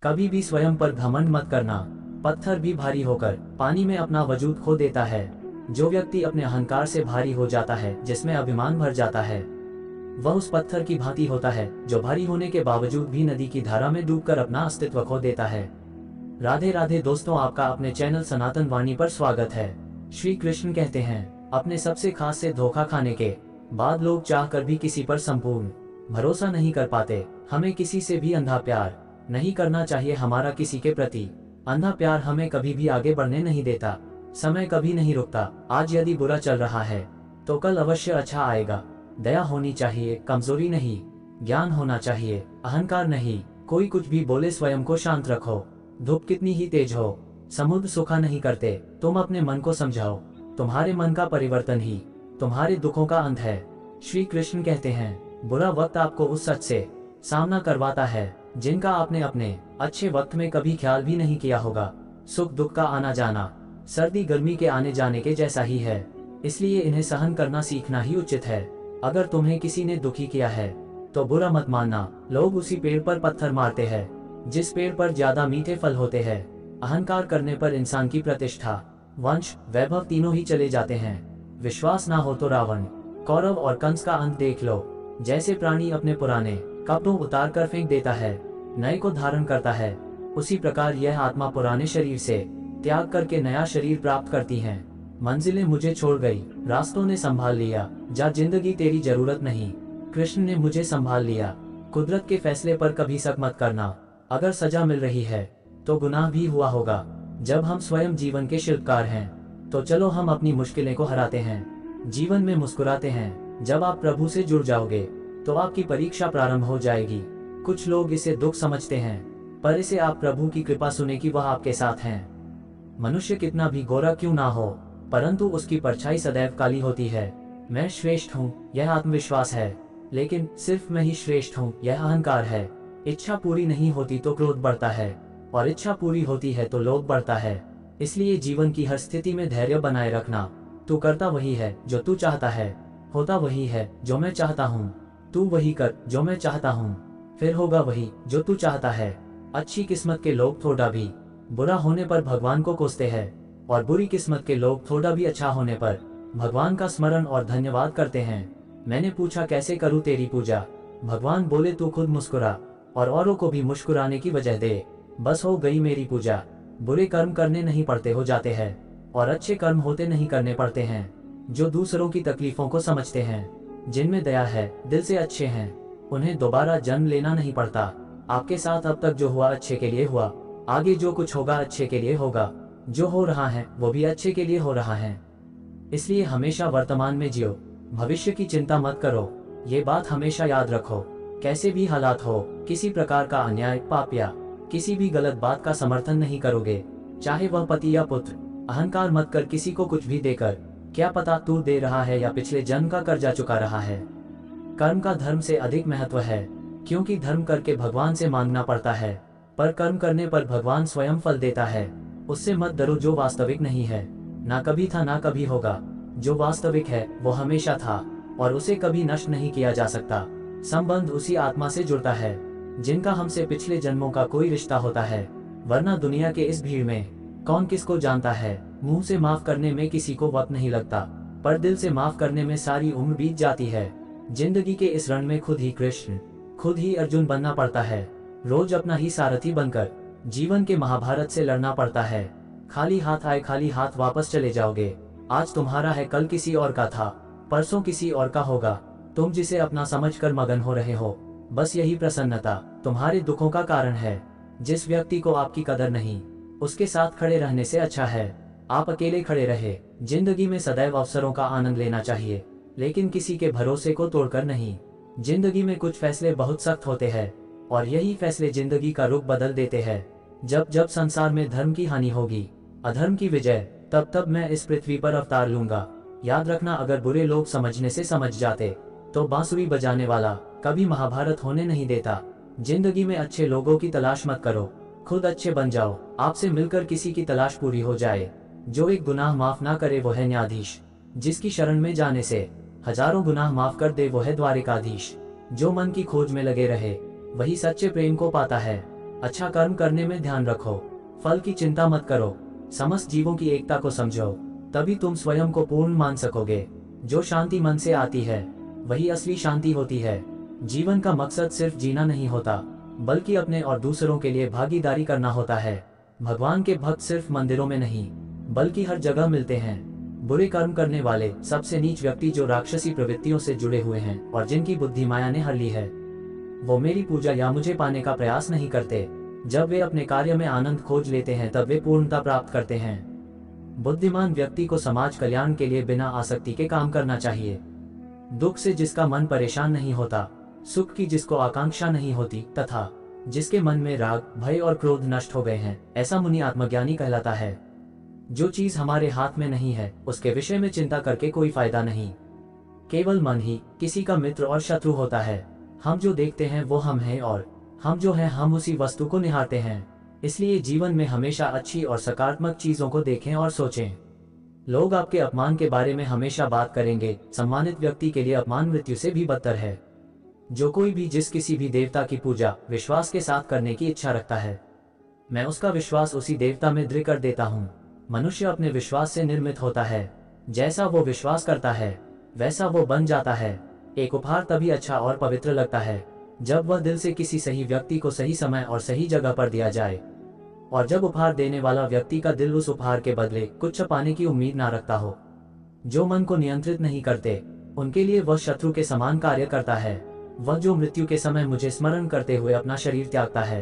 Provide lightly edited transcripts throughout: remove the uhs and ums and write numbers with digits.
कभी भी स्वयं पर घमंड मत करना। पत्थर भी भारी होकर पानी में अपना वजूद खो देता है। जो व्यक्ति अपने अहंकार से भारी हो जाता है, जिसमें अभिमान भर जाता है, वह उस पत्थर की भांति होता है जो भारी होने के बावजूद भी नदी की धारा में डूबकर अपना अस्तित्व खो देता है। राधे राधे दोस्तों, आपका अपने चैनल सनातन वाणी पर स्वागत है। श्री कृष्ण कहते हैं, अपने सबसे खास से धोखा खाने के बाद लोग चाहकर भी किसी पर संपूर्ण भरोसा नहीं कर पाते। हमें किसी से भी अंधा प्यार नहीं करना चाहिए। हमारा किसी के प्रति अंधा प्यार हमें कभी भी आगे बढ़ने नहीं देता। समय कभी नहीं रुकता। आज यदि बुरा चल रहा है तो कल अवश्य अच्छा आएगा। दया होनी चाहिए, कमजोरी नहीं। ज्ञान होना चाहिए, अहंकार नहीं। कोई कुछ भी बोले स्वयं को शांत रखो। धूप कितनी ही तेज हो, समुद्र सूखा नहीं करते। तुम अपने मन को समझाओ। तुम्हारे मन का परिवर्तन ही तुम्हारे दुखों का अंत है। श्री कृष्ण कहते हैं, बुरा वक्त आपको उस सच से सामना करवाता है जिनका आपने अपने अच्छे वक्त में कभी ख्याल भी नहीं किया होगा। सुख दुख का आना जाना सर्दी गर्मी के आने जाने के जैसा ही है, इसलिए इन्हें सहन करना सीखना ही उचित है। अगर तुम्हें किसी ने दुखी किया है तो बुरा मत मानना। लोग उसी पेड़ पर पत्थर मारते हैं जिस पेड़ पर ज्यादा मीठे फल होते हैं। अहंकार करने पर इंसान की प्रतिष्ठा, वंश, वैभव तीनों ही चले जाते हैं। विश्वास ना हो तो रावण, कौरव और कंस का अंत देख लो। जैसे प्राणी अपने पुराने कपड़ों उतार कर फेंक देता है, नए को धारण करता है, उसी प्रकार यह आत्मा पुराने शरीर से त्याग करके नया शरीर प्राप्त करती है। मंजिलें मुझे छोड़ गई, रास्तों ने संभाल लिया, जा जिंदगी तेरी जरूरत नहीं। कृष्ण ने मुझे संभाल लिया। कुदरत के फैसले पर कभी शक मत करना। अगर सजा मिल रही है तो गुनाह भी हुआ होगा। जब हम स्वयं जीवन के शिल्पकार हैं तो चलो हम अपनी मुश्किलें को हराते हैं, जीवन में मुस्कुराते हैं। जब आप प्रभु से जुड़ जाओगे तो आपकी परीक्षा प्रारंभ हो जाएगी। कुछ लोग इसे दुख समझते हैं, पर इसे आप प्रभु की कृपा सुने कि वह आपके साथ हैं। मनुष्य कितना भी गोरा क्यों ना हो, परंतु उसकी परछाई सदैव काली होती है। मैं श्रेष्ठ हूँ, यह आत्मविश्वास है, लेकिन सिर्फ मैं ही श्रेष्ठ हूँ, यह अहंकार है। इच्छा पूरी नहीं होती तो क्रोध बढ़ता है, और इच्छा पूरी होती है तो लोभ बढ़ता है। इसलिए जीवन की हर स्थिति में धैर्य बनाए रखना। तू करता वही है जो तू चाहता है, होता वही है जो मैं चाहता हूँ। तू वही कर जो मैं चाहता हूँ, फिर होगा वही जो तू चाहता है। अच्छी किस्मत के लोग थोड़ा भी बुरा होने पर भगवान को कोसते हैं, और बुरी किस्मत के लोग थोड़ा भी अच्छा होने पर भगवान का स्मरण और धन्यवाद करते हैं। मैंने पूछा, कैसे करूँ तेरी पूजा? भगवान बोले, तू खुद मुस्कुरा और औरों को भी मुस्कुराने की वजह दे, बस हो गई मेरी पूजा। बुरे कर्म करने नहीं पड़ते, हो जाते हैं, और अच्छे कर्म होते नहीं, करने पड़ते हैं। जो दूसरों की तकलीफों को समझते हैं, जिनमें दया है, दिल से अच्छे हैं, उन्हें दोबारा जन्म लेना नहीं पड़ता। आपके साथ अब तक जो हुआ अच्छे के लिए हुआ, आगे जो कुछ होगा अच्छे के लिए होगा। जो हो रहा है वो भी अच्छे के लिए हो रहा है। इसलिए हमेशा वर्तमान में जियो, भविष्य की चिंता मत करो। ये बात हमेशा याद रखो। कैसे भी हालात हो, किसी प्रकार का अन्याय, पाप या किसी भी गलत बात का समर्थन नहीं करोगे, चाहे वह पति या पुत्र। अहंकार मत कर किसी को कुछ भी देकर, क्या पता तू दे रहा है या पिछले जन्म का कर्जा चुका रहा है। कर्म का धर्म से अधिक महत्व है, क्योंकि धर्म करके भगवान से मांगना पड़ता है, पर कर्म करने पर भगवान स्वयं फल देता है। उससे मत डरो जो वास्तविक नहीं है, ना कभी था ना कभी होगा। जो वास्तविक है वो हमेशा था, और उसे कभी नष्ट नहीं किया जा सकता। संबंध उसी आत्मा से जुड़ता है जिनका हमसे पिछले जन्मों का कोई रिश्ता होता है, वरना दुनिया के इस भीड़ में कौन किसको जानता है। मुंह से माफ करने में किसी को वक्त नहीं लगता, पर दिल से माफ करने में सारी उम्र बीत जाती है। जिंदगी के इस रण में खुद ही कृष्ण, खुद ही अर्जुन बनना पड़ता है। रोज अपना ही सारथी बनकर जीवन के महाभारत से लड़ना पड़ता है। खाली हाथ आए खाली हाथ वापस चले जाओगे। आज तुम्हारा है, कल किसी और का था, परसों किसी और का होगा। तुम जिसे अपना समझकर मगन हो रहे हो, बस यही प्रसन्नता तुम्हारे दुखों का कारण है। जिस व्यक्ति को आपकी कदर नहीं, उसके साथ खड़े रहने से अच्छा है आप अकेले खड़े रहे। जिंदगी में सदैव अवसरों का आनंद लेना चाहिए, लेकिन किसी के भरोसे को तोड़कर नहीं। जिंदगी में कुछ फैसले बहुत सख्त होते हैं, और यही फैसले जिंदगी का रुख बदल देते हैं। जब जब संसार में धर्म की हानि होगी, अधर्म की विजय, तब तब मैं इस पृथ्वी पर अवतार लूंगा। याद रखना, अगर बुरे लोग समझने से समझ जाते तो बांसुरी बजाने वाला कभी महाभारत होने नहीं देता। जिंदगी में अच्छे लोगों की तलाश मत करो, खुद अच्छे बन जाओ। आपसे मिलकर किसी की तलाश पूरी हो जाए। जो एक गुनाह माफ ना करे वो है न्यायाधीश, जिसकी शरण में जाने से हजारों गुनाह माफ कर दे वो है द्वारिकाधीश। जो मन की खोज में लगे रहे वही सच्चे प्रेम को पाता है। अच्छा कर्म करने में ध्यान रखो, फल की चिंता मत करो, समस्त जीवों की एकता को समझो, तभी तुम स्वयं को पूर्ण मान सकोगे। जो शांति मन से आती है वही असली शांति होती है। जीवन का मकसद सिर्फ जीना नहीं होता, बल्कि अपने और दूसरों के लिए भागीदारी करना होता है। भगवान के भक्त सिर्फ मंदिरों में नहीं, बल्कि हर जगह मिलते हैं। बुरे कर्म करने वाले सबसे नीच व्यक्ति जो राक्षसी प्रवृत्तियों से जुड़े हुए हैं और जिनकी बुद्धि माया ने हर ली है, वो मेरी पूजा या मुझे पाने का प्रयास नहीं करते। जब वे अपने कार्य में आनंद खोज लेते हैं तब वे पूर्णता प्राप्त करते हैं। बुद्धिमान व्यक्ति को समाज कल्याण के लिए बिना आसक्ति के काम करना चाहिए। दुख से जिसका मन परेशान नहीं होता, सुख की जिसको आकांक्षा नहीं होती, तथा जिसके मन में राग, भय और क्रोध नष्ट हो गए हैं, ऐसा मुनि आत्मज्ञानी कहलाता है। जो चीज हमारे हाथ में नहीं है उसके विषय में चिंता करके कोई फायदा नहीं। केवल मन ही किसी का मित्र और शत्रु होता है। हम जो देखते हैं वो हम हैं और हम जो हैं हम उसी वस्तु को निहारते हैं। इसलिए जीवन में हमेशा अच्छी और सकारात्मक चीजों को देखें और सोचें। लोग आपके अपमान के बारे में हमेशा बात करेंगे। सम्मानित व्यक्ति के लिए अपमान मृत्यु से भी बदतर है। जो कोई भी जिस किसी भी देवता की पूजा विश्वास के साथ करने की इच्छा रखता है, मैं उसका विश्वास उसी देवता में दृढ़ कर देता हूँ। मनुष्य अपने विश्वास से निर्मित होता है। जैसा वो विश्वास करता है वैसा वो बन जाता है। एक उपहार तभी अच्छा और पवित्र लगता है जब वह दिल से किसी सही व्यक्ति को सही समय और सही जगह पर दिया जाए, और जब उपहार देने वाला व्यक्ति का दिल उस उपहार के बदले कुछ पाने की उम्मीद ना रखता हो। जो मन को नियंत्रित नहीं करते उनके लिए वह शत्रु के समान कार्य करता है। वह जो मृत्यु के समय मुझे स्मरण करते हुए अपना शरीर त्यागता है,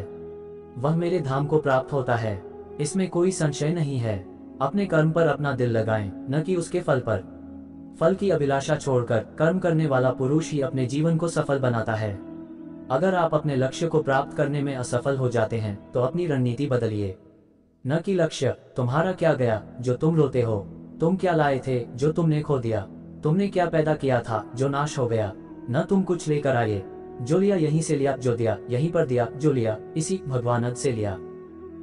वह मेरे धाम को प्राप्त होता है। इसमें कोई संशय नहीं है। अपने कर्म पर अपना दिल लगाएं, न कि उसके फल पर। फल की अभिलाषा छोड़कर कर्म करने वाला पुरुष ही अपने जीवन को सफल बनाता है। अगर आप अपने लक्ष्य को प्राप्त करने में असफल हो जाते हैं तो अपनी रणनीति बदलिए। न कि लक्ष्य तुम्हारा क्या गया जो तुम रोते हो, तुम क्या लाए थे जो तुमने खो दिया, तुमने क्या पैदा किया था जो नाश हो गया। न तुम कुछ लेकर आए, जो लिया यहीं से लिया, जो दिया यहीं पर दिया, जो लिया इसी भगवान से लिया,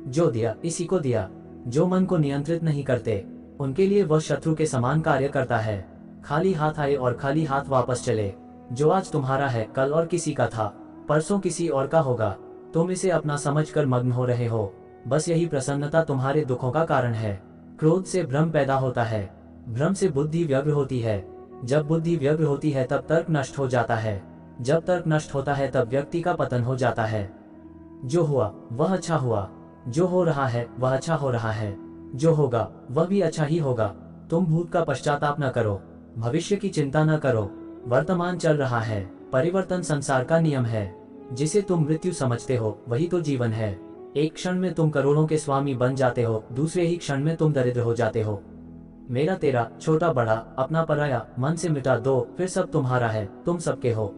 जो दिया इसी को दिया। जो मन को नियंत्रित नहीं करते उनके लिए वह शत्रु के समान कार्य करता है। खाली हाथ आए और खाली हाथ वापस चले। जो आज तुम्हारा है कल और किसी का था, परसों किसी और का होगा। तुम इसे अपना समझकर मग्न हो रहे हो। बस यही प्रसन्नता तुम्हारे दुखों का कारण है। क्रोध से भ्रम पैदा होता है, भ्रम से बुद्धि व्यग्र होती है। जब बुद्धि व्यग्र होती है तब तर्क नष्ट हो जाता है। जब तर्क नष्ट होता है तब व्यक्ति का पतन हो जाता है। जो हुआ वह अच्छा हुआ, जो हो रहा है वह अच्छा हो रहा है, जो होगा वह भी अच्छा ही होगा। तुम भूत का पश्चाताप न करो, भविष्य की चिंता न करो। वर्तमान चल रहा है, परिवर्तन संसार का नियम है। जिसे तुम मृत्यु समझते हो वही तो जीवन है। एक क्षण में तुम करोड़ों के स्वामी बन जाते हो, दूसरे ही क्षण में तुम दरिद्र हो जाते हो। मेरा तेरा, छोटा बड़ा, अपना पराया मन से मिटा दो, फिर सब तुम्हारा है, तुम सबके हो।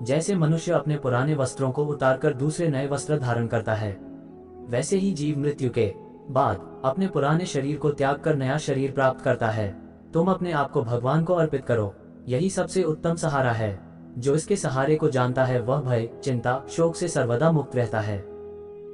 जैसे मनुष्य अपने पुराने वस्त्रों को उतारकर दूसरे नए वस्त्र धारण करता है, वैसे ही जीव मृत्यु के बाद अपने पुराने शरीर को त्याग कर नया शरीर प्राप्त करता है। तुम अपने आप को भगवान को अर्पित करो, यही सबसे उत्तम सहारा है। जो इसके सहारे को जानता है वह भय, चिंता, शोक से सर्वदा मुक्त रहता है।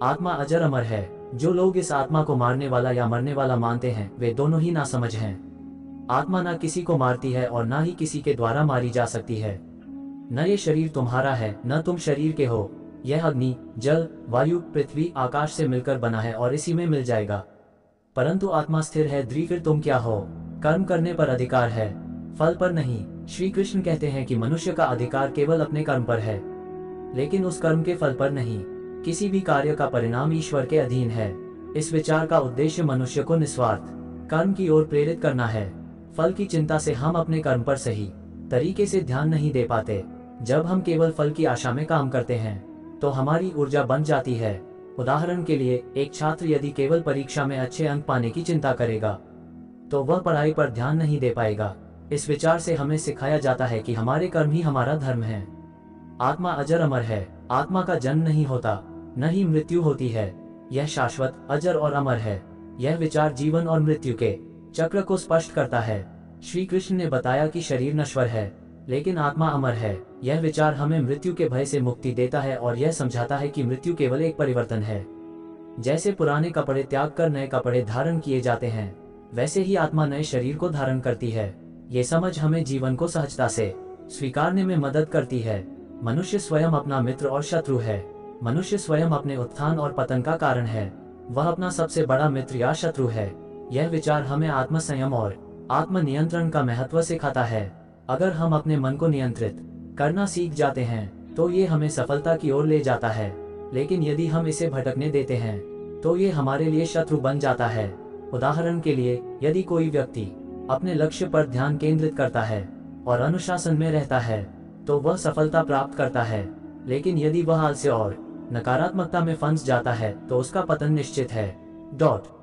आत्मा अजर अमर है। जो लोग इस आत्मा को मारने वाला या मरने वाला मानते हैं वे दोनों ही नासमझ हैं। आत्मा ना किसी को मारती है और ना ही किसी के द्वारा मारी जा सकती है। न ये शरीर तुम्हारा है न तुम शरीर के हो। यह अग्नि, जल, वायु, पृथ्वी, आकाश से मिलकर बना है और इसी में मिल जाएगा। परंतु आत्मा स्थिर है। दृढ़ फिर तुम क्या हो? कर्म करने पर अधिकार है, फल पर नहीं। श्री कृष्ण कहते हैं कि मनुष्य का अधिकार केवल अपने कर्म पर है, लेकिन उस कर्म के फल पर नहीं। किसी भी कार्य का परिणाम ईश्वर के अधीन है। इस विचार का उद्देश्य मनुष्य को निस्वार्थ कर्म की ओर प्रेरित करना है। फल की चिंता से हम अपने कर्म पर सही तरीके से ध्यान नहीं दे पाते। जब हम केवल फल की आशा में काम करते हैं तो हमारी ऊर्जा बंध जाती है। उदाहरण के लिए, एक छात्र यदि केवल परीक्षा में अच्छे अंक पाने की चिंता करेगा तो वह पढ़ाई पर ध्यान नहीं दे पाएगा। इस विचार से हमें सिखाया जाता है कि हमारे कर्म ही हमारा धर्म है। आत्मा अजर अमर है। आत्मा का जन्म नहीं होता, न ही मृत्यु होती है। यह शाश्वत, अजर और अमर है। यह विचार जीवन और मृत्यु के चक्र को स्पष्ट करता है। श्री कृष्ण ने बताया कि शरीर नश्वर है लेकिन आत्मा अमर है। यह विचार हमें मृत्यु के भय से मुक्ति देता है और यह समझाता है कि मृत्यु केवल एक परिवर्तन है। जैसे पुराने कपड़े त्याग कर नए कपड़े धारण किए जाते हैं, वैसे ही आत्मा नए शरीर को धारण करती है। ये समझ हमें जीवन को सहजता से स्वीकारने में मदद करती है। मनुष्य स्वयं अपना मित्र और शत्रु है। मनुष्य स्वयं अपने उत्थान और पतन का कारण है। वह अपना सबसे बड़ा मित्र या शत्रु है। यह विचार हमें आत्मसंयम और आत्मनियंत्रण का महत्व सिखाता है। अगर हम अपने मन को नियंत्रित करना सीख जाते हैं तो ये हमें सफलता की ओर ले जाता है, लेकिन यदि हम इसे भटकने देते हैं तो ये हमारे लिए शत्रु बन जाता है। उदाहरण के लिए, यदि कोई व्यक्ति अपने लक्ष्य पर ध्यान केंद्रित करता है और अनुशासन में रहता है तो वह सफलता प्राप्त करता है, लेकिन यदि वह आलस्य और नकारात्मकता में फंस जाता है तो उसका पतन निश्चित है।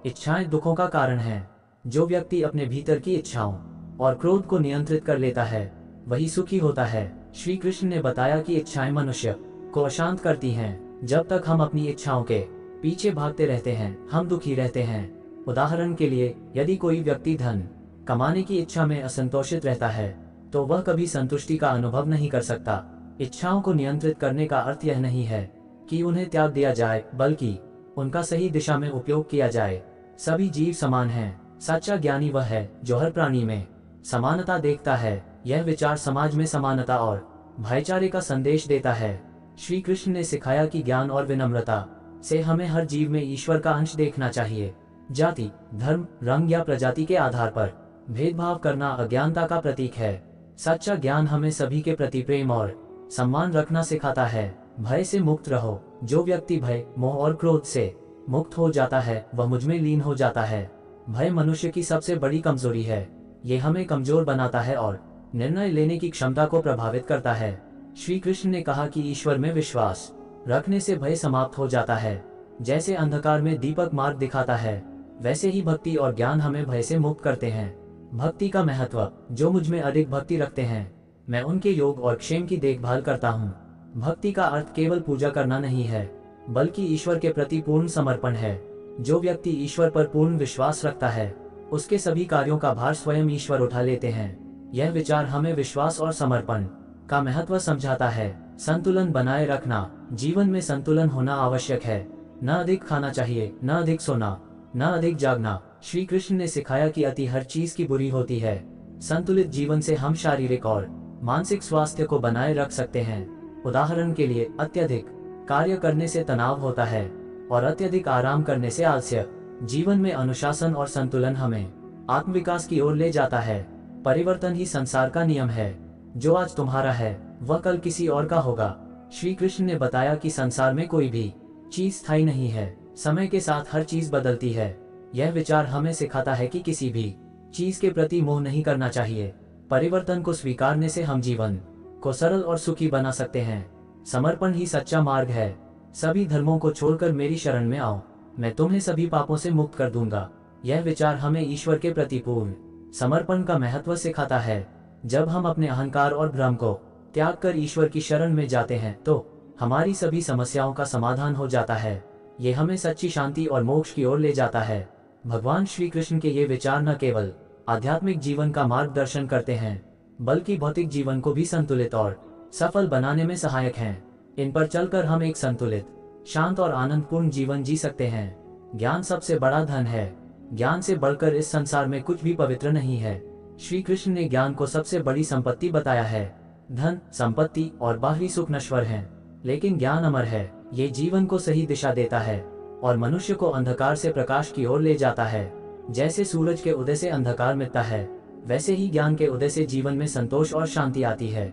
इच्छाएं दुखों का कारण हैं। जो व्यक्ति अपने भीतर की इच्छाओं और क्रोध को नियंत्रित कर लेता है वही सुखी होता है। श्री कृष्ण ने बताया कि इच्छाएं मनुष्य को अशांत करती हैं। जब तक हम अपनी इच्छाओं के पीछे भागते रहते हैं हम दुखी रहते हैं। उदाहरण के लिए, यदि कोई व्यक्ति धन कमाने की इच्छा में असंतोषित रहता है तो वह कभी संतुष्टि का अनुभव नहीं कर सकता। इच्छाओं को नियंत्रित करने का अर्थ यह नहीं है कि उन्हें त्याग दिया जाए, बल्कि उनका सही दिशा में उपयोग किया जाए। सभी जीव समान हैं। सच्चा ज्ञानी वह है जो हर प्राणी में समानता देखता है। यह विचार समाज में समानता और भाईचारे का संदेश देता है। श्री कृष्ण ने सिखाया कि ज्ञान और विनम्रता से हमें हर जीव में ईश्वर का अंश देखना चाहिए। जाति, धर्म, रंग या प्रजाति के आधार पर भेदभाव करना अज्ञानता का प्रतीक है। सच्चा ज्ञान हमें सभी के प्रति प्रेम और सम्मान रखना सिखाता है। भय से मुक्त रहो। जो व्यक्ति भय, मोह और क्रोध से मुक्त हो जाता है वह मुझ में लीन हो जाता है। भय मनुष्य की सबसे बड़ी कमजोरी है। ये हमें कमजोर बनाता है और निर्णय लेने की क्षमता को प्रभावित करता है। श्री कृष्ण ने कहा कि ईश्वर में विश्वास रखने से भय समाप्त हो जाता है। जैसे अंधकार में दीपक मार्ग दिखाता है, वैसे ही भक्ति और ज्ञान हमें भय से मुक्त करते हैं। भक्ति का महत्व। जो मुझ में अधिक भक्ति रखते हैं मैं उनके योग और क्षेम की देखभाल करता हूँ। भक्ति का अर्थ केवल पूजा करना नहीं है, बल्कि ईश्वर के प्रति पूर्ण समर्पण है। जो व्यक्ति ईश्वर पर पूर्ण विश्वास रखता है उसके सभी कार्यों का भार स्वयं ईश्वर उठा लेते हैं। यह विचार हमें विश्वास और समर्पण का महत्व समझाता है। संतुलन बनाए रखना। जीवन में संतुलन होना आवश्यक है। न अधिक खाना चाहिए, न अधिक सोना, न अधिक जागना। श्री कृष्ण ने सिखाया कि अति हर चीज की बुरी होती है। संतुलित जीवन से हम शारीरिक और मानसिक स्वास्थ्य को बनाए रख सकते हैं। उदाहरण के लिए, अत्यधिक कार्य करने से तनाव होता है और अत्यधिक आराम करने से आलस्य। जीवन में अनुशासन और संतुलन हमें आत्मविकास की ओर ले जाता है। परिवर्तन ही संसार का नियम है। जो आज तुम्हारा है वह कल किसी और का होगा। श्री कृष्ण ने बताया कि संसार में कोई भी चीज स्थायी नहीं है। समय के साथ हर चीज बदलती है। यह विचार हमें सिखाता है कि किसी भी चीज के प्रति मोह नहीं करना चाहिए। परिवर्तन को स्वीकारने से हम जीवन को सरल और सुखी बना सकते हैं। समर्पण ही सच्चा मार्ग है। सभी धर्मों को छोड़कर मेरी शरण में आओ, मैं तुम्हें सभी पापों से मुक्त कर दूंगा। यह विचार हमें ईश्वर के प्रति पूर्ण समर्पण का महत्व सिखाता है। जब हम अपने अहंकार और भ्रम को त्याग कर ईश्वर की शरण में जाते हैं तो हमारी सभी समस्याओं का समाधान हो जाता है। ये हमें सच्ची शांति और मोक्ष की ओर ले जाता है। भगवान श्री कृष्ण के ये विचार न केवल आध्यात्मिक जीवन का मार्गदर्शन करते हैं, बल्कि भौतिक जीवन को भी संतुलित और सफल बनाने में सहायक हैं। इन पर चलकर हम एक संतुलित, शांत और आनंदपूर्ण जीवन जी सकते हैं। ज्ञान सबसे बड़ा धन है। ज्ञान से बढ़कर इस संसार में कुछ भी पवित्र नहीं है। श्री कृष्ण ने ज्ञान को सबसे बड़ी संपत्ति बताया है। धन, संपत्ति और बाहरी सुख नश्वर हैं, लेकिन ज्ञान अमर है। ये जीवन को सही दिशा देता है और मनुष्य को अंधकार से प्रकाश की ओर ले जाता है। जैसे सूरज के उदय से अंधकार मिटता है, वैसे ही ज्ञान के उदय से जीवन में संतोष और शांति आती है।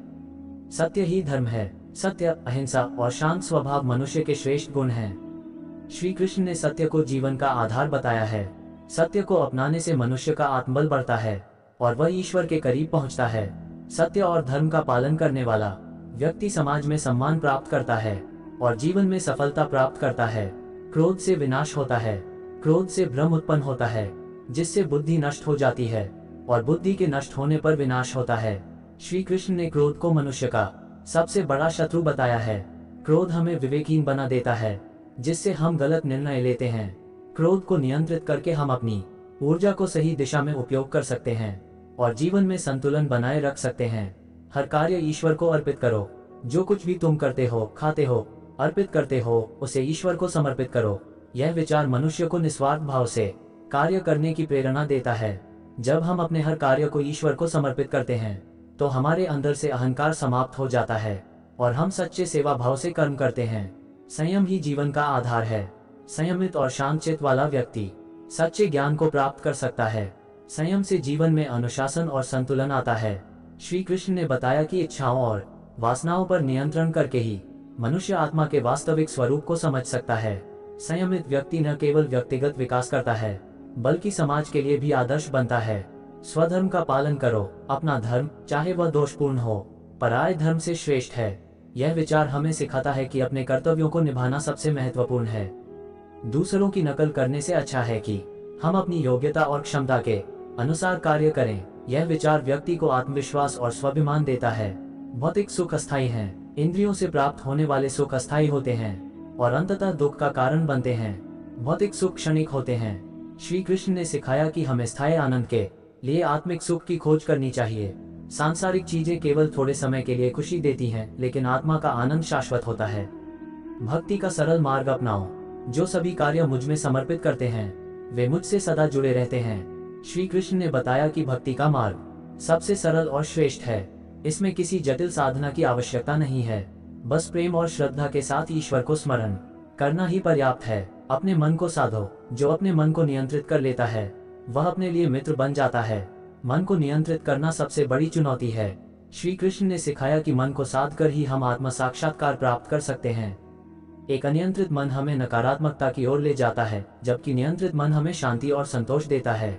सत्य ही धर्म है। सत्य, अहिंसा और शांत स्वभाव मनुष्य के श्रेष्ठ गुण हैं। श्री कृष्ण ने सत्य को जीवन का आधार बताया है। सत्य को अपनाने से मनुष्य का आत्मबल बढ़ता है और वह ईश्वर के करीब पहुंचता है। सत्य और धर्म का पालन करने वाला व्यक्ति समाज में सम्मान प्राप्त करता है और जीवन में सफलता प्राप्त करता है। क्रोध से विनाश होता है। क्रोध से भ्रम उत्पन्न होता है, जिससे बुद्धि नष्ट हो जाती है और बुद्धि के नष्ट होने पर विनाश होता है। श्री कृष्ण ने क्रोध को मनुष्य का सबसे बड़ा शत्रु बताया है। क्रोध हमें विवेकहीन बना देता है, जिससे हम गलत निर्णय लेते हैं। क्रोध को नियंत्रित करके हम अपनी ऊर्जा को सही दिशा में उपयोग कर सकते हैं और जीवन में संतुलन बनाए रख सकते हैं। हर कार्य ईश्वर को अर्पित करो। जो कुछ भी तुम करते हो, खाते हो, अर्पित करते हो, उसे ईश्वर को समर्पित करो। यह विचार मनुष्य को निस्वार्थ भाव से कार्य करने की प्रेरणा देता है। जब हम अपने हर कार्य को ईश्वर को समर्पित करते हैं तो हमारे अंदर से अहंकार समाप्त हो जाता है और हम सच्चे सेवा भाव से कर्म करते हैं। संयम ही जीवन का आधार है। संयमित और शांत चित्त वाला व्यक्ति सच्चे ज्ञान को प्राप्त कर सकता है। संयम से जीवन में अनुशासन और संतुलन आता है। श्री कृष्ण ने बताया कि इच्छाओं और वासनाओं पर नियंत्रण करके ही मनुष्य आत्मा के वास्तविक स्वरूप को समझ सकता है। संयमित व्यक्ति न केवल व्यक्तिगत विकास करता है, बल्कि समाज के लिए भी आदर्श बनता है। स्वधर्म का पालन करो, अपना धर्म चाहे वह दोषपूर्ण हो, पराये धर्म से श्रेष्ठ है। यह विचार हमें सिखाता है कि अपने कर्तव्यों को निभाना सबसे महत्वपूर्ण है। दूसरों की नकल करने से अच्छा है कि हम अपनी योग्यता और क्षमता के अनुसार कार्य करें। यह विचार व्यक्ति को आत्मविश्वास और स्वाभिमान देता है। भौतिक सुख अस्थायी हैं, इंद्रियों से प्राप्त होने वाले सुख अस्थायी होते हैं और अंततः दुख का कारण बनते हैं। भौतिक सुख क्षणिक होते हैं। श्री कृष्ण ने सिखाया कि हमें स्थायी आनंद के लिए आत्मिक सुख की खोज करनी चाहिए। सांसारिक चीजें केवल थोड़े समय के लिए खुशी देती हैं, लेकिन आत्मा का आनंद शाश्वत होता है। भक्ति का सरल मार्ग अपनाओ। जो सभी कार्य मुझ में समर्पित करते हैं वे मुझसे सदा जुड़े रहते हैं। श्री कृष्ण ने बताया कि भक्ति का मार्ग सबसे सरल और श्रेष्ठ है। इसमें किसी जटिल साधना की आवश्यकता नहीं है, बस प्रेम और श्रद्धा के साथ ईश्वर को स्मरण करना ही पर्याप्त है। अपने मन को साधो। जो अपने मन को नियंत्रित कर लेता है वह अपने लिए मित्र बन जाता है। मन को नियंत्रित करना सबसे बड़ी चुनौती है। श्री कृष्ण ने सिखाया कि मन को साध कर ही हम आत्म साक्षात्कार प्राप्त कर सकते हैं। एक अनियंत्रित मन हमें नकारात्मकता की ओर ले जाता है, जबकि नियंत्रित मन हमें शांति और संतोष देता है।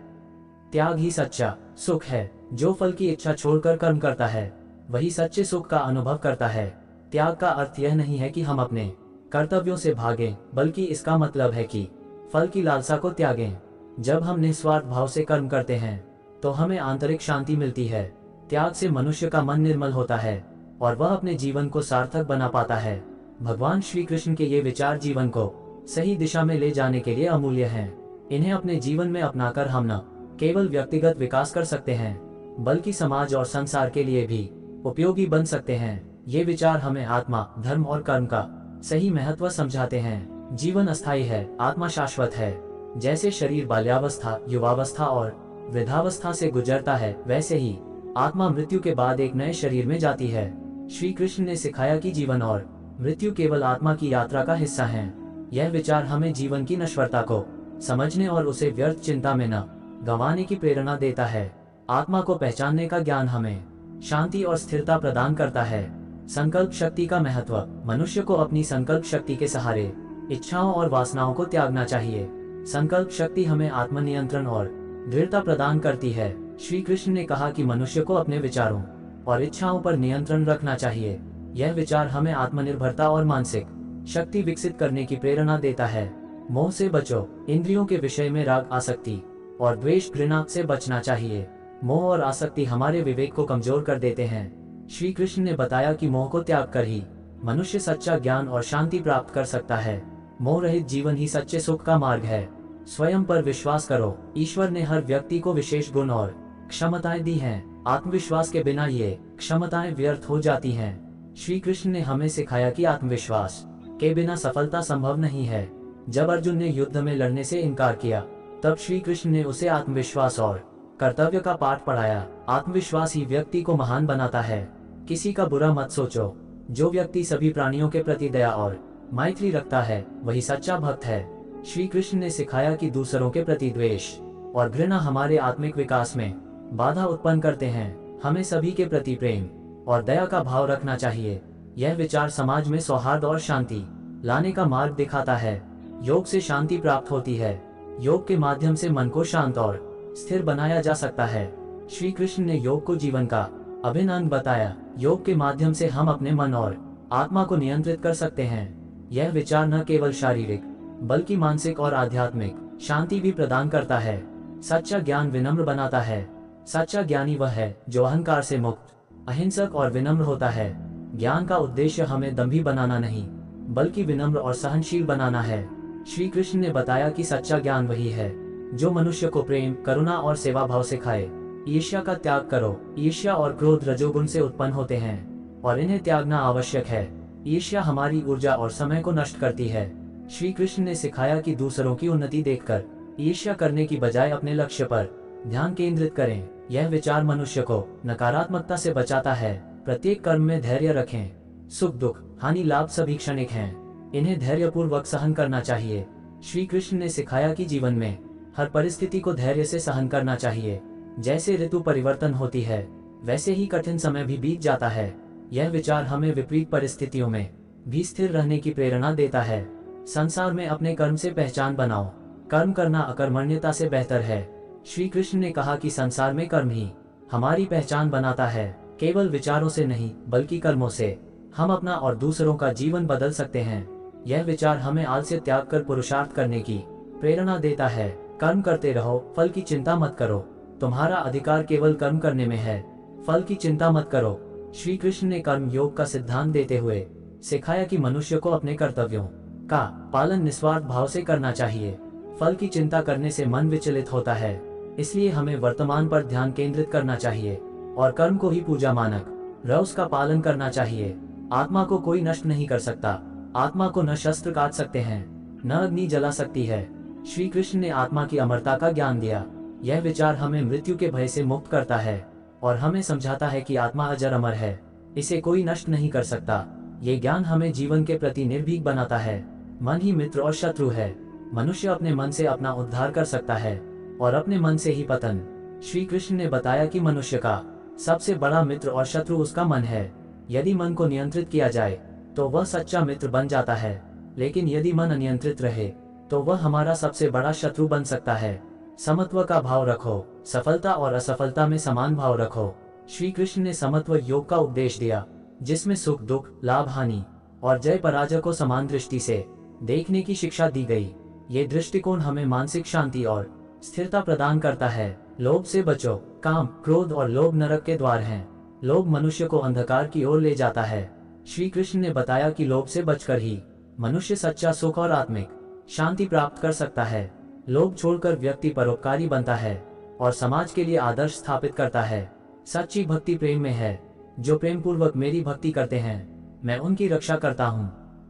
त्याग ही सच्चा सुख है। जो फल की इच्छा छोड़कर कर्म करता है वही सच्चे सुख का अनुभव करता है। त्याग का अर्थ यह नहीं है कि हम अपने कर्तव्यों से भागें, बल्कि इसका मतलब है कि फल की लालसा को त्यागें। जब हम निस्वार्थ भाव से कर्म करते हैं तो हमें आंतरिक शांति मिलती है। त्याग से मनुष्य का मन निर्मल होता है और वह अपने जीवन को सार्थक बना पाता है। भगवान श्री कृष्ण के ये विचार जीवन को सही दिशा में ले जाने के लिए अमूल्य हैं। इन्हें अपने जीवन में अपनाकर हम न केवल व्यक्तिगत विकास कर सकते हैं, बल्कि समाज और संसार के लिए भी उपयोगी बन सकते हैं। ये विचार हमें आत्मा, धर्म और कर्म का सही महत्व समझाते हैं। जीवन अस्थायी है, आत्मा शाश्वत है। जैसे शरीर बाल्यावस्था, युवावस्था और वृद्धावस्था से गुजरता है, वैसे ही आत्मा मृत्यु के बाद एक नए शरीर में जाती है। श्री कृष्ण ने सिखाया कि जीवन और मृत्यु केवल आत्मा की यात्रा का हिस्सा हैं। यह विचार हमें जीवन की नश्वरता को समझने और उसे व्यर्थ चिंता में न गंवाने की प्रेरणा देता है। आत्मा को पहचानने का ज्ञान हमें शांति और स्थिरता प्रदान करता है। संकल्प शक्ति का महत्व। मनुष्य को अपनी संकल्प शक्ति के सहारे इच्छाओं और वासनाओं को त्यागना चाहिए। संकल्प शक्ति हमें आत्मनियंत्रण और दृढ़ता प्रदान करती है। श्री कृष्ण ने कहा कि मनुष्य को अपने विचारों और इच्छाओं पर नियंत्रण रखना चाहिए। यह विचार हमें आत्मनिर्भरता और मानसिक शक्ति विकसित करने की प्रेरणा देता है। मोह से बचो। इंद्रियों के विषय में राग, आसक्ति और द्वेष, घृणा से बचना चाहिए। मोह और आसक्ति हमारे विवेक को कमजोर कर देते हैं। श्री कृष्ण ने बताया कि मोह को त्याग कर ही मनुष्य सच्चा ज्ञान और शांति प्राप्त कर सकता है। मोह रहित जीवन ही सच्चे सुख का मार्ग है। स्वयं पर विश्वास करो। ईश्वर ने हर व्यक्ति को विशेष गुण और क्षमताएं दी हैं। आत्मविश्वास के बिना ये क्षमताएं व्यर्थ हो जाती हैं। श्री कृष्ण ने हमें सिखाया कि आत्मविश्वास के बिना सफलता संभव नहीं है। जब अर्जुन ने युद्ध में लड़ने से इनकार किया, तब श्री कृष्ण ने उसे आत्मविश्वास और कर्तव्य का पाठ पढ़ाया। आत्मविश्वास ही व्यक्ति को महान बनाता है। किसी का बुरा मत सोचो। जो व्यक्ति सभी प्राणियों के प्रति दया और मैत्री रखता है वही सच्चा भक्त है। श्री कृष्ण ने सिखाया कि दूसरों के प्रति द्वेष और घृणा हमारे आत्मिक विकास में बाधा उत्पन्न करते हैं। हमें सभी के प्रति प्रेम और दया का भाव रखना चाहिए। यह विचार समाज में सौहार्द और शांति लाने का मार्ग दिखाता है। योग से शांति प्राप्त होती है। योग के माध्यम से मन को शांत और स्थिर बनाया जा सकता है। श्री कृष्ण ने योग को जीवन का अभिन्न अंग बताया। योग के माध्यम से हम अपने मन और आत्मा को नियंत्रित कर सकते हैं। यह विचार न केवल शारीरिक बल्कि मानसिक और आध्यात्मिक शांति भी प्रदान करता है। सच्चा ज्ञान विनम्र बनाता है। सच्चा ज्ञानी वह है जो अहंकार से मुक्त, अहिंसक और विनम्र होता है। ज्ञान का उद्देश्य हमें दंभी बनाना नहीं, बल्कि विनम्र और सहनशील बनाना है। श्री कृष्ण ने बताया कि सच्चा ज्ञान वही है जो मनुष्य को प्रेम, करुणा और सेवा भाव सिखाए। ईर्ष्या का त्याग करो। ईर्ष्या और क्रोध रजोगुण से उत्पन्न होते हैं और इन्हें त्यागना आवश्यक है। ईर्ष्या हमारी ऊर्जा और समय को नष्ट करती है। श्री कृष्ण ने सिखाया कि दूसरों की उन्नति देखकर ईर्ष्या करने की बजाय अपने लक्ष्य पर ध्यान केंद्रित करें। यह विचार मनुष्य को नकारात्मकता से बचाता है। प्रत्येक कर्म में धैर्य रखें। सुख, दुख, हानि, लाभ सभी क्षणिक हैं। इन्हें धैर्यपूर्वक सहन करना चाहिए। श्री कृष्ण ने सिखाया कि जीवन में हर परिस्थिति को धैर्य से सहन करना चाहिए। जैसे ऋतु परिवर्तन होती है, वैसे ही कठिन समय भी बीत जाता है। यह विचार हमें विपरीत परिस्थितियों में भी स्थिर रहने की प्रेरणा देता है। संसार में अपने कर्म से पहचान बनाओ। कर्म करना अकर्मण्यता से बेहतर है। श्री कृष्ण ने कहा कि संसार में कर्म ही हमारी पहचान बनाता है। केवल विचारों से नहीं, बल्कि कर्मों से हम अपना और दूसरों का जीवन बदल सकते हैं। यह विचार हमें आलस्य त्याग कर पुरुषार्थ करने की प्रेरणा देता है। कर्म करते रहो, फल की चिंता मत करो। तुम्हारा अधिकार केवल कर्म करने में है, फल की चिंता मत करो। श्री कृष्ण ने कर्म योग का सिद्धांत देते हुए सिखाया कि मनुष्य को अपने कर्तव्यों का पालन निस्वार्थ भाव से करना चाहिए। फल की चिंता करने से मन विचलित होता है, इसलिए हमें वर्तमान पर ध्यान केंद्रित करना चाहिए और कर्म को ही पूजा मानक रस का पालन करना चाहिए। आत्मा को कोई नष्ट नहीं कर सकता। आत्मा को न शस्त्र काट सकते हैं, न अग्नि जला सकती है। श्री कृष्ण ने आत्मा की अमरता का ज्ञान दिया। यह विचार हमें मृत्यु के भय से मुक्त करता है और हमें समझाता है कि आत्मा अजर अमर है, इसे कोई नष्ट नहीं कर सकता। ये ज्ञान हमें जीवन के प्रति निर्भीक बनाता है। मन ही मित्र और शत्रु है। मनुष्य अपने मन से अपना उद्धार कर सकता है और अपने मन से ही पतन। श्री कृष्ण ने बताया कि मनुष्य का सबसे बड़ा मित्र और शत्रु उसका मन है। यदि मन को नियंत्रित किया जाए तो वह सच्चा मित्र बन जाता है, लेकिन यदि मन अनियंत्रित रहे तो वह हमारा सबसे बड़ा शत्रु बन सकता है। समत्व का भाव रखो। सफलता और असफलता में समान भाव रखो। श्री कृष्ण ने समत्व योग का उपदेश दिया, जिसमें सुख दुख, लाभ हानि और जय पराजय को समान दृष्टि से देखने की शिक्षा दी गई। ये दृष्टिकोण हमें मानसिक शांति और स्थिरता प्रदान करता है। लोभ से बचो। काम, क्रोध और लोभ नरक के द्वार हैं। लोभ मनुष्य को अंधकार की ओर ले जाता है। श्री कृष्ण ने बताया कि लोभ से बचकर ही मनुष्य सच्चा सुख और आत्मिक शांति प्राप्त कर सकता है। लोभ छोड़कर व्यक्ति परोपकारी बनता है और समाज के लिए आदर्श स्थापित करता है। सच्ची भक्ति प्रेम में है। जो प्रेम पूर्वक मेरी भक्ति करते हैं, मैं उनकी रक्षा करता हूँ।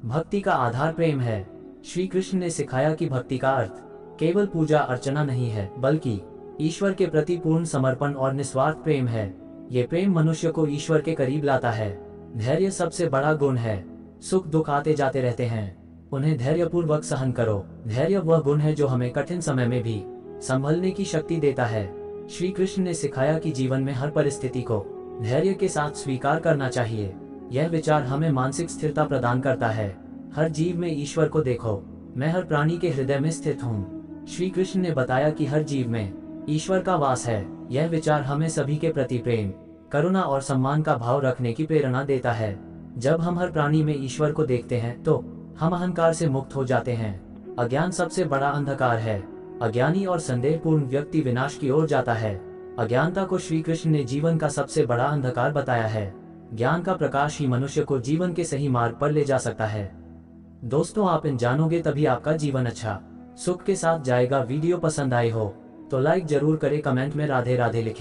भक्ति का आधार प्रेम है। श्री कृष्ण ने सिखाया कि भक्ति का अर्थ केवल पूजा अर्चना नहीं है, बल्कि ईश्वर के प्रति पूर्ण समर्पण और निस्वार्थ प्रेम है। ये प्रेम मनुष्य को ईश्वर के करीब लाता है। धैर्य सबसे बड़ा गुण है। सुख दुख आते जाते रहते हैं, उन्हें धैर्यपूर्वक सहन करो। धैर्य वह गुण है जो हमें कठिन समय में भी संभलने की शक्ति देता है। श्री कृष्ण ने सिखाया कि जीवन में हर परिस्थिति को धैर्य के साथ स्वीकार करना चाहिए। यह विचार हमें मानसिक स्थिरता प्रदान करता है। हर जीव में ईश्वर को देखो। मैं हर प्राणी के हृदय में स्थित हूँ। श्री कृष्ण ने बताया कि हर जीव में ईश्वर का वास है। यह विचार हमें सभी के प्रति प्रेम, करुणा और सम्मान का भाव रखने की प्रेरणा देता है। जब हम हर प्राणी में ईश्वर को देखते हैं तो हम अहंकार से मुक्त हो जाते हैं। अज्ञान सबसे बड़ा अंधकार है। अज्ञानी और संदेहपूर्ण व्यक्ति विनाश की ओर जाता है। अज्ञानता को श्री कृष्ण ने जीवन का सबसे बड़ा अंधकार बताया है। ज्ञान का प्रकाश ही मनुष्य को जीवन के सही मार्ग पर ले जा सकता है। दोस्तों, आप इन जानोगे तभी आपका जीवन अच्छा सुख के साथ जाएगा। वीडियो पसंद आई हो तो लाइक जरूर करें, कमेंट में राधे राधे लिखें।